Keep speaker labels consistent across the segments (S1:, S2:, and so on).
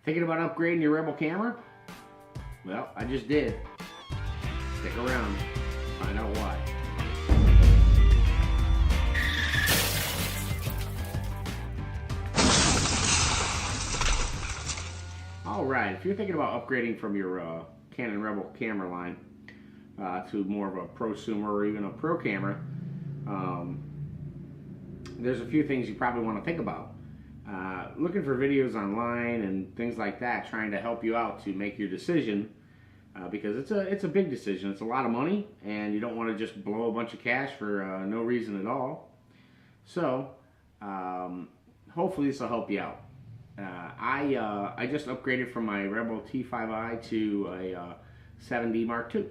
S1: Thinking about upgrading your Rebel camera? Well, I just did. Stick around, find out why. Alright, if you're thinking about upgrading from your Canon Rebel camera line to more of a prosumer or even a pro camera, there's a few things you probably want to think about. Looking for videos online and things like that, trying to help you out to make your decision, because it's a big decision. It's a lot of money, and you don't want to just blow a bunch of cash for no reason at all. So, hopefully this will help you out. I just upgraded from my Rebel T5i to a 7D Mark II,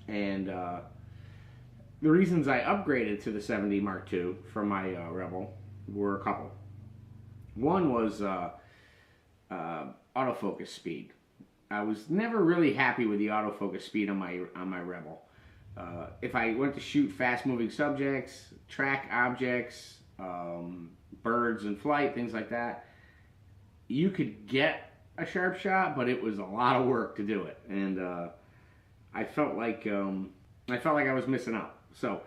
S1: and the reasons I upgraded to the 7D Mark II from my Rebel were a couple. One was autofocus speed. I was never really happy with the autofocus speed on my Rebel. If I went to shoot fast-moving subjects, track objects, birds in flight, things like that, you could get a sharp shot, but it was a lot of work to do it, and I felt like I was missing out. So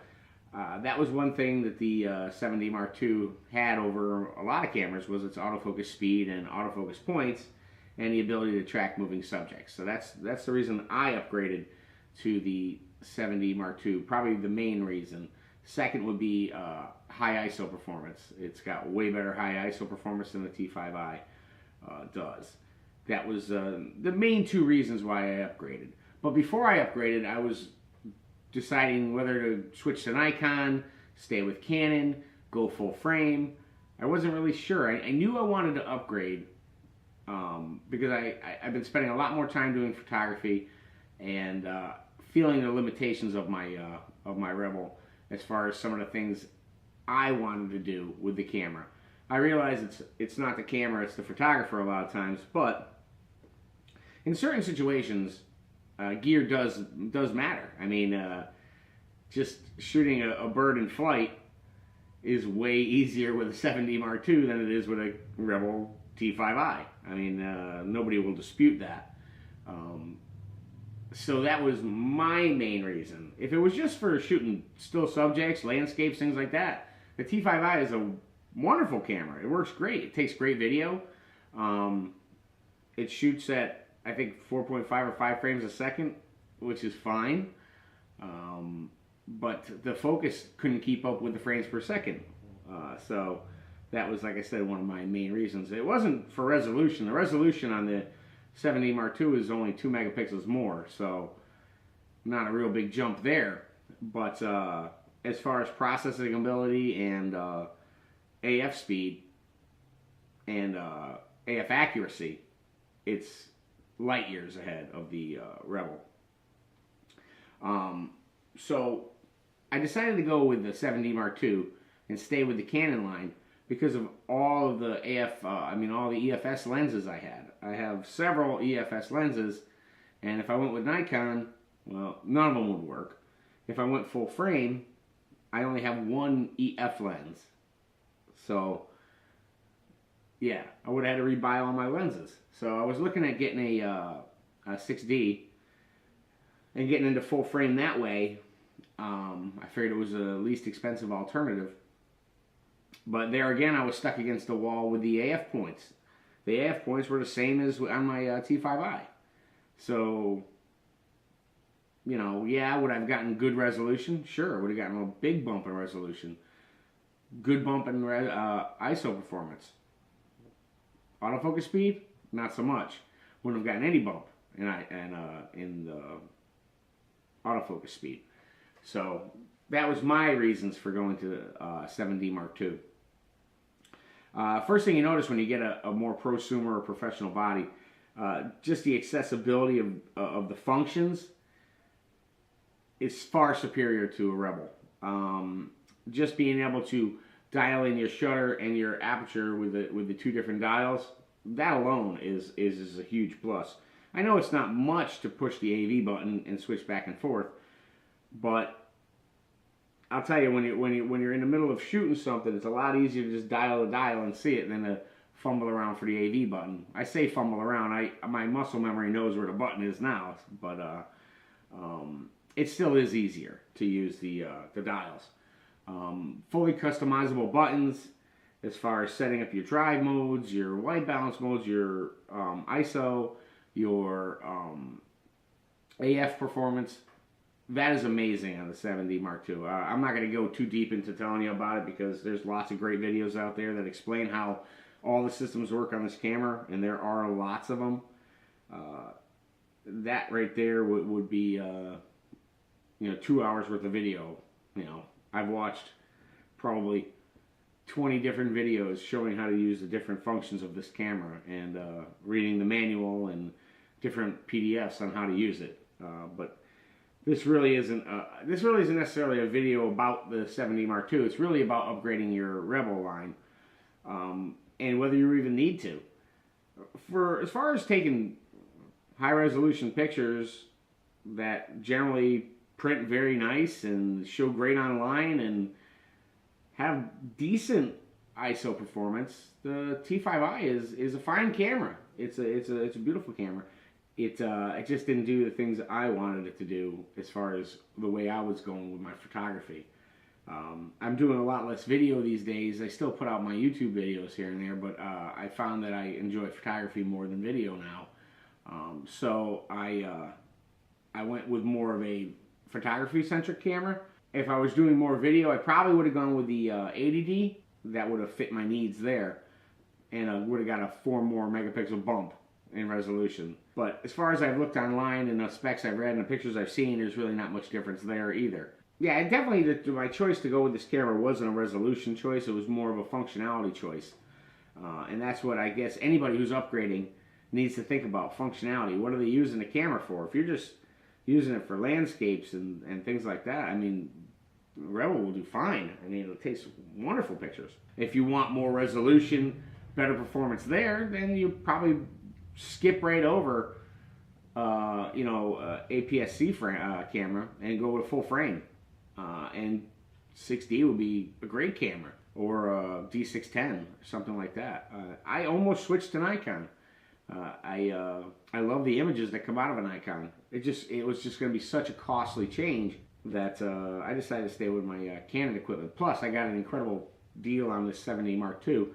S1: that was one thing that the 7D Mark II had over a lot of cameras, was its autofocus speed and autofocus points and the ability to track moving subjects. So that's the reason I upgraded to the 7D Mark II, probably the main reason. Second would be high ISO performance. It's got way better high ISO performance than the T5i does. That was the main two reasons why I upgraded. But before I upgraded, I was deciding whether to switch to Nikon, stay with Canon, go full frame. I wasn't really sure. I knew I wanted to upgrade because I've been spending a lot more time doing photography and feeling the limitations of my Rebel as far as some of the things I wanted to do with the camera. I realize it's not the camera, it's the photographer a lot of times, but in certain situations, gear does matter. I mean, just shooting a bird in flight is way easier with a 7D Mark II than it is with a Rebel T5i. I mean, nobody will dispute that. So that was my main reason. If it was just for shooting still subjects, landscapes, things like that, the T5i is a wonderful camera. It works great. It takes great video. It shoots at, I think, 4.5 or 5 frames a second, which is fine. But the focus couldn't keep up with the frames per second. So that was, like I said, one of my main reasons. It wasn't for resolution. The resolution on the 7D Mark II is only 2 megapixels more, so not a real big jump there. But as far as processing ability and AF speed and AF accuracy, it's light years ahead of the Rebel. So I decided to go with the 7D Mark II and stay with the Canon line because of all of the all the EFS lenses I had. I have several EFS lenses, and if I went with Nikon, well, none of them would work. If I went full frame, I only have one EF lens. So, yeah, I would have had to rebuy all my lenses. So I was looking at getting a 6D and getting into full frame that way. I figured it was the least expensive alternative. But there again, I was stuck against the wall with the AF points. The AF points were the same as on my T5i. So, you know, yeah, would I have gotten good resolution? Sure, would have gotten a big bump in resolution. Good bump in ISO performance. Autofocus speed? Not so much. Wouldn't have gotten any bump in the autofocus speed. So that was my reasons for going to the 7D Mark II. First thing you notice when you get a more prosumer or professional body, just the accessibility of the functions is far superior to a Rebel. Just being able to dial in your shutter and your aperture with the two different dials, that alone is a huge plus. I know it's not much to push the AV button and switch back and forth, but I'll tell you, when you're in the middle of shooting something, it's a lot easier to just dial the dial and see it than to fumble around for the AV button. I say fumble around. My muscle memory knows where the button is now, but it still is easier to use the dials. Fully customizable buttons as far as setting up your drive modes, your white balance modes, your ISO, your AF performance. That is amazing on the 7D Mark II. I'm not going to go too deep into telling you about it because there's lots of great videos out there that explain how all the systems work on this camera, and there are lots of them. That right there would be 2 hours worth of video. I've watched probably 20 different videos showing how to use the different functions of this camera, and reading the manual and different PDFs on how to use it. But this really isn't necessarily a video about the 7D Mark II. It's really about upgrading your Rebel line, and whether you even need to. As far as taking high resolution pictures that generally print very nice and show great online and have decent ISO performance, the T5i is a fine camera. It's a beautiful camera. It just didn't do the things I wanted it to do as far as the way I was going with my photography. I'm doing a lot less video these days. I still put out my YouTube videos here and there, but I found that I enjoy photography more than video now. So I went with more of a photography-centric camera. If I was doing more video, I probably would have gone with the 80D. That would have fit my needs there, and would have got a 4 more megapixel bump in resolution. But as far as I've looked online and the specs I've read and the pictures I've seen, there's really not much difference there either. Yeah, and definitely my choice to go with this camera wasn't a resolution choice. It was more of a functionality choice. And that's what I guess anybody who's upgrading needs to think about, functionality. What are they using the camera for? If you're just using it for landscapes and things like that, I mean, Rebel will do fine. I mean, it'll take wonderful pictures. If you want more resolution, better performance there, then you probably skip right over, APS-C camera and go with a full frame. And 6D would be a great camera, or a D610 or something like that. I almost switched to Nikon. I love the images that come out of a Nikon. It was just going to be such a costly change that I decided to stay with my Canon equipment. Plus, I got an incredible deal on this 7D Mark II.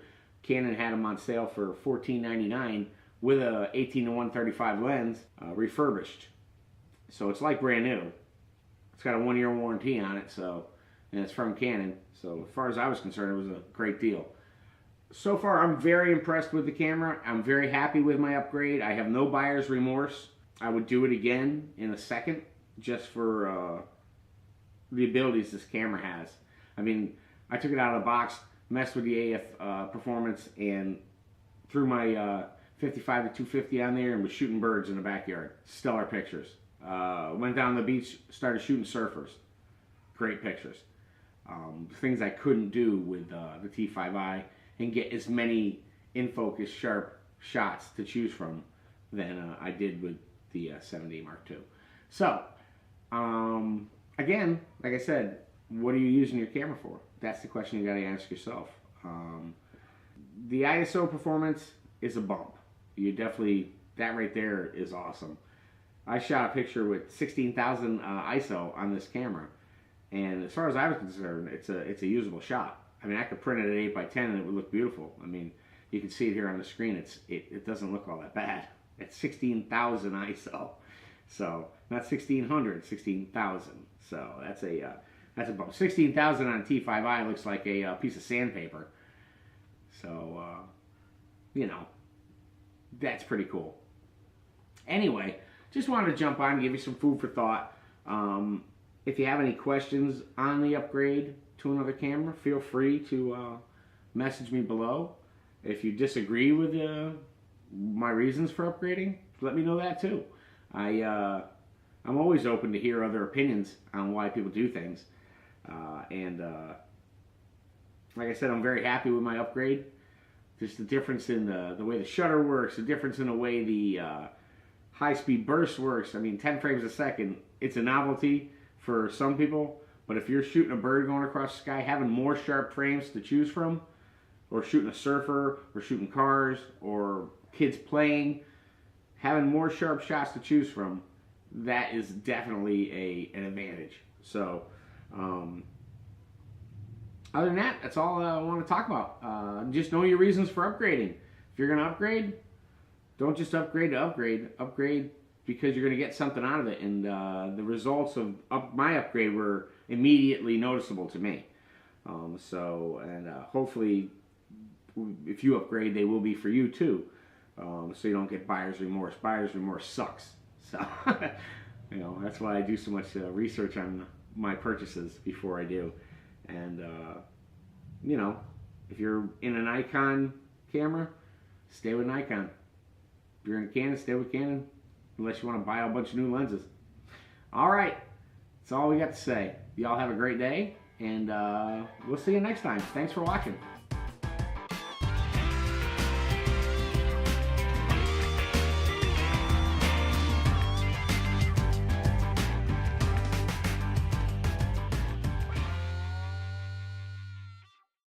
S1: Canon had them on sale for $14.99 with a 18-1/35 lens, refurbished. So it's like brand new. It's got a 1-year warranty on it, and it's from Canon. So as far as I was concerned, it was a great deal. So far, I'm very impressed with the camera. I'm very happy with my upgrade. I have no buyer's remorse. I would do it again in a second, just for the abilities this camera has. I mean, I took it out of the box, messed with the AF performance, and threw my 55-250 on there and was shooting birds in the backyard. Stellar pictures. Went down the beach, started shooting surfers. Great pictures. Things I couldn't do with the T5i, and get as many in-focus, sharp shots to choose from than I did with the 7D Mark II. So, again, like I said, what are you using your camera for? That's the question you got to ask yourself. The ISO performance is a bump. That right there is awesome. I shot a picture with 16,000 ISO on this camera, and as far as I was concerned, it's a usable shot. I mean, I could print it at 8x10 and it would look beautiful. I mean, you can see it here on the screen. It doesn't look all that bad. It's 16,000 ISO, so not 1,600, 16,000. So that's a bump. 16,000 on a T5i looks like a piece of sandpaper. So that's pretty cool. Anyway, just wanted to jump on and give you some food for thought. If you have any questions on the upgrade to another camera, feel free to message me below. If you disagree with my reasons for upgrading, let me know that too. I'm always open to hear other opinions on why people do things. Like I said, I'm very happy with my upgrade. Just the difference in the way the shutter works, the difference in the way the high-speed burst works. I mean, 10 frames a second, it's a novelty for some people, but if you're shooting a bird going across the sky, having more sharp frames to choose from or shooting a surfer, or shooting cars, or kids playing, having more sharp shots to choose from, that is definitely an advantage. So, other than that, that's all I want to talk about. Just know your reasons for upgrading. If you're going to upgrade, don't just upgrade to upgrade. Upgrade because you're going to get something out of it. And the results of my upgrade were immediately noticeable to me. Hopefully, if you upgrade, they will be for you too. So you don't get buyer's remorse. Buyer's remorse sucks. So, that's why I do so much research on my purchases before I do. And, if you're in a Nikon camera, stay with Nikon. If you're in Canon, stay with Canon, unless you want to buy a bunch of new lenses. All right, that's all we got to say. Y'all have a great day, and we'll see you next time. Thanks for watching.